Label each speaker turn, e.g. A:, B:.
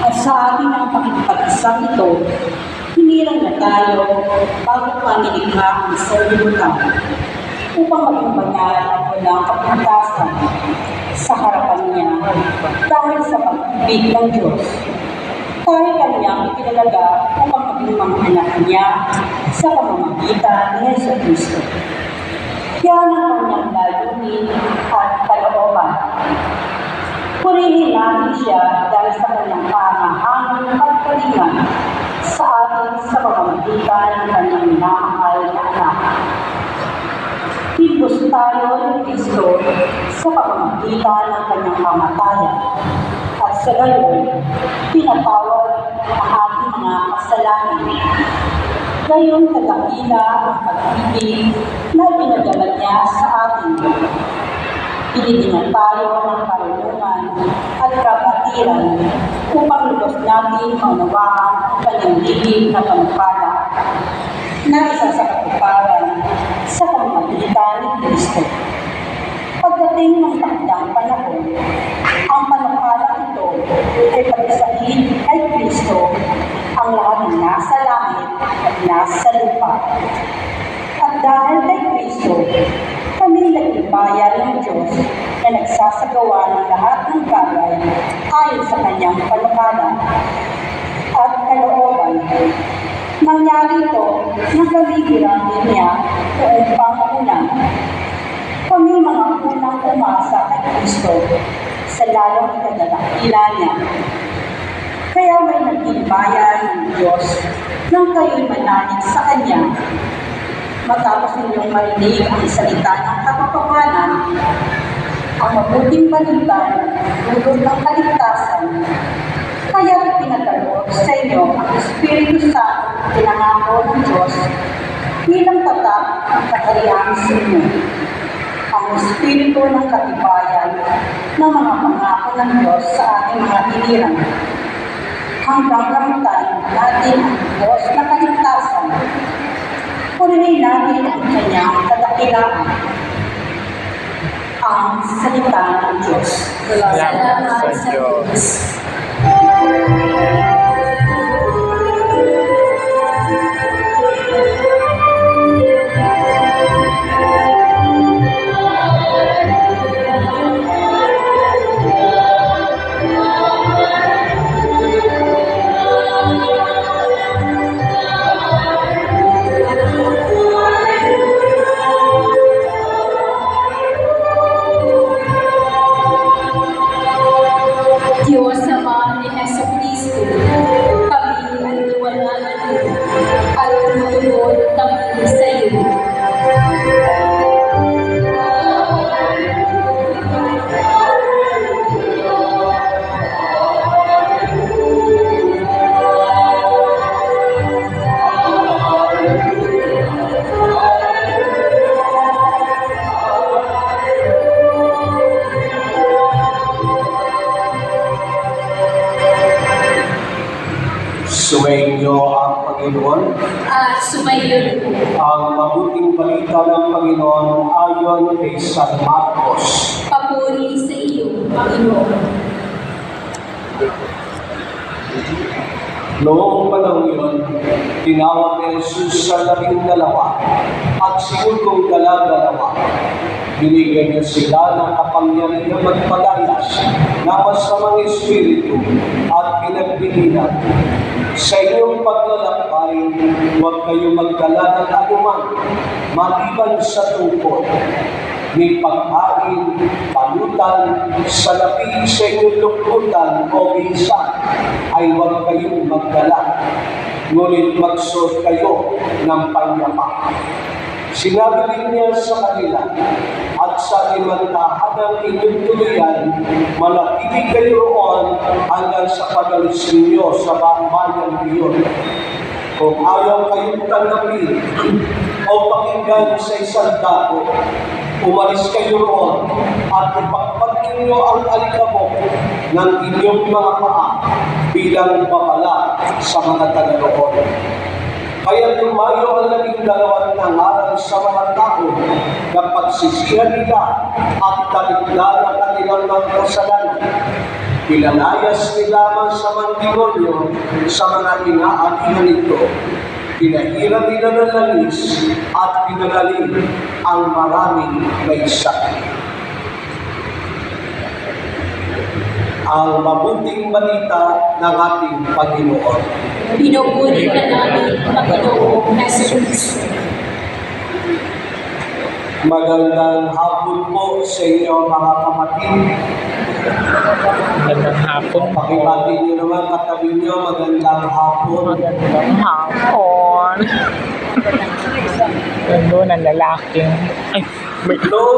A: At sa ating ang pakikipag-isang ito, hinirang na tayo bago pa nilikha ang sanlibutan upang maging banal ang walang kapintasan sa harapan niya dahil sa pag-ibig ng Diyos. Tayo kanyang itinalaga upang maging mga anak niya sa pamamagitan ni Jesucristo. Yan ang kanyang layunin at kalooban. Purihin natin siya dahil sa kanyang kahangahan at kalingan sa atin sa pamamagitan ng kanyang minamahal na anak. Higos tayo ni Kristo sa pamamagitan ng kanyang kamatayan at sa gayon, pinatawad ang ating mga kasalanan. Gayon kadakila ang pag-ibig na pinadala niya sa atin. Binigyan tayo ng karunungan at kapatiran upang lubos natin maunawaan ang kanyang lilig na panukala na isa sa katuparan sa pamamagitan ni Kristo. Pagdating ng takdang panahon, ang panukala ito ay pagsasahin kay Kristo ang lahat ng nasa langit at nasa lupa. At dahil kay Kristo, kami naging bayan ng Diyos na nagsasagawa ng lahat ng bagay ayon sa kanyang panukala at kalooban. Nangyari ito nang kaligiran din niya noong panguna. Kami mga unang umasa kay Kristo sa lalong ikadalakila niya. Kaya may naging bayan ng Diyos nang kayo'y manalig sa Kanya. Matapos ninyong marinig ang salita ng katotohanan, ang mabuting balita dulot ng kaligtasan, kaya ipinagkaloob sa inyo ang Espiritu Santo pinangako ng Diyos bilang tatak ng kaharian sa inyo. Ang Espiritu ng katibayan ng mga pangako ng Diyos sa ating mga hinirang. Hanggang kamutan natin ang Diyos na kaligtasan. Purihin natin ang kanyang kadakilaan. Ang salita ng Diyos.
B: Salamat sa Diyos.
C: Diyos Ama ni Jesucristo, kami ay iwalanan mo at tutulog kami sa iyo.
B: Sumainyo ang Panginoon.
C: At sumayon po.
B: Ang mabuting balita ng Panginoon ayon kay San Marcos.
C: Papuri sa iyo, Panginoon.
B: Noong panahon yun, tinawag ni Jesus sa 12 at sinutong dala-dalawa. Binigyan niya sila ng kapangyarihan magpalayas na masamang espiritu at pinagbilinan. Sa inyong paglalakbay, huwag kayong magdala ng anuman, maliban sa tungkol. May pagkain, palutan, salapi sa inyong lukbutan o bisan, ay huwag kayong magdala. Ngunit magsuot kayo ng panyapa. Sinabi din niya sa kanila, at sa limantahan ng inyong tuluyan, manatili kayo roon hanggang sa pagalis ninyo sa bayan iyon. Kung ayaw kayong tanggapin o pakinggan sa isang dako, umalis kayo roon at ipagpag ninyo ang alikabok ng inyong mga paa bilang babala sa mga taga-roon. Kaya lumayo ang 12 na ngaral sa mga tao na pagsisihan nila at talikdan ang kanilang mga kasalanan. Pinalayas ni lamang sa mantigonyo sa mga inaalingan nito. Pinahiram nila ng langis at pinagaling ang maraming may sakit. Ang mabuting balita ng ating Panginoon.
C: Pinupuri ka namin, Panginoong Kristo.
B: Magandang hapon po sa inyo mga kapatid.
D: Magandang hapon po.
B: Pakibati niyo naman katabi niyo, magandang hapon.
D: Magandang hapon. Ganda ng lalaking. Ay, wait.
B: Noong